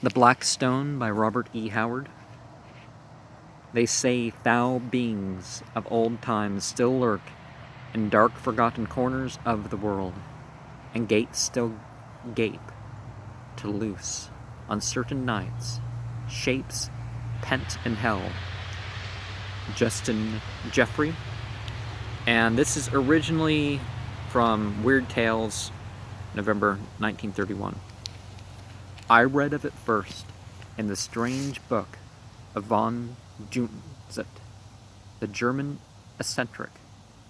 The Black Stone by Robert E. Howard. They say foul beings of old times still lurk in dark forgotten corners of the world, and gates still gape to loose on certain nights shapes pent in hell. Justin Jeffrey. And this is originally from Weird Tales, November 1931. I read of it first in the strange book of von Junzet, the German eccentric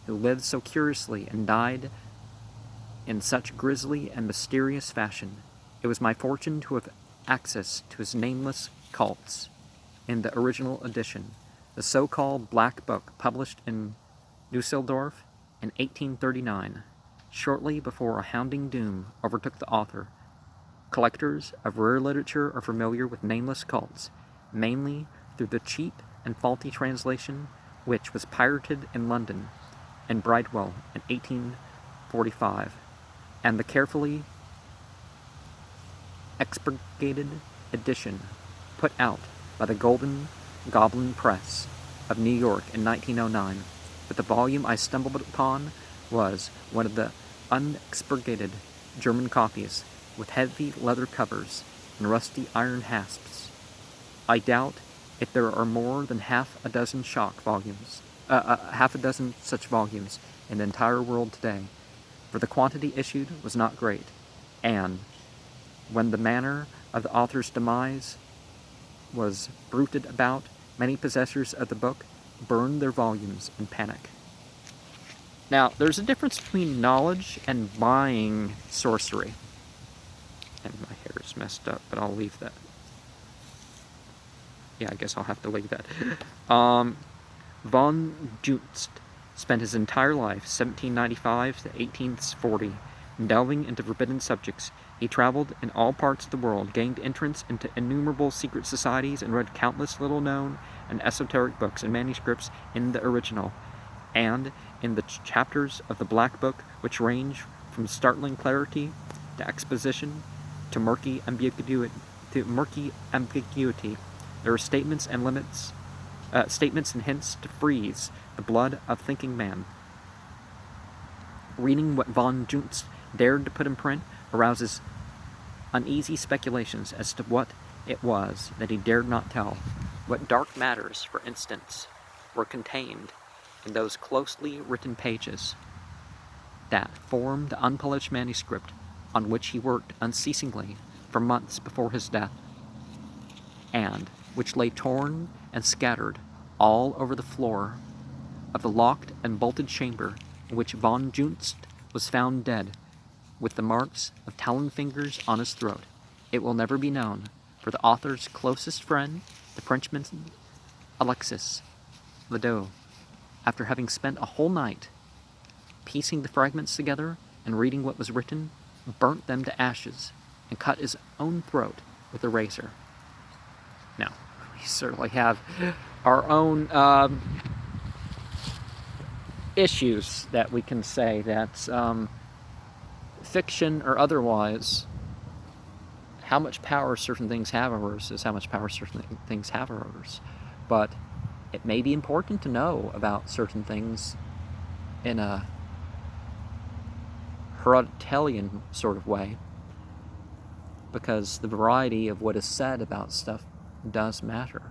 who lived so curiously and died in such grisly and mysterious fashion. It was my fortune to have access to his nameless cults in the original edition, the so-called Black Book, published in Dusseldorf in 1839, shortly before a hounding doom overtook the author. Collectors of rare literature are familiar with nameless cults, mainly through the cheap and faulty translation which was pirated in London and Bridewell in 1845, and the carefully expurgated edition put out by the Golden Goblin Press of New York in 1909. But the volume I stumbled upon was one of the unexpurgated German copies, with heavy leather covers and rusty iron hasps. I doubt if there are more than half a dozen such volumes in the entire world today, for the quantity issued was not great, and when the manner of the author's demise was bruited about, many possessors of the book burned their volumes in panic. Now, there's a difference between knowledge and buying sorcery. And my hair is messed up, but I'll leave that. Yeah, I guess I'll have to leave that. Von Junst spent his entire life, 1795 to 1840, delving into forbidden subjects. He traveled in all parts of the world, gained entrance into innumerable secret societies, and read countless little-known and esoteric books and manuscripts in the original, and in the chapters of the Black Book, which range from startling clarity to exposition to murky ambiguity. There are statements and hints to freeze the blood of thinking man. Reading what von Junst dared to put in print arouses uneasy speculations as to what it was that he dared not tell. What dark matters, for instance, were contained in those closely written pages that formed the unpolished manuscript on which he worked unceasingly for months before his death, and which lay torn and scattered all over the floor of the locked and bolted chamber in which von Junst was found dead, with the marks of taloned fingers on his throat. It will never be known, for the author's closest friend, the Frenchman Alexis Ledoux, after having spent a whole night piecing the fragments together and reading what was written, burnt them to ashes and cut his own throat with a razor. Now, we certainly have our own issues that we can say that fiction or otherwise, how much power certain things have over us is how much power certain things have over us. But it may be important to know about certain things in a Herodian sort of way, because the variety of what is said about stuff does matter.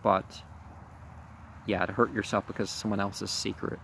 But yeah, to hurt yourself because of someone else's secret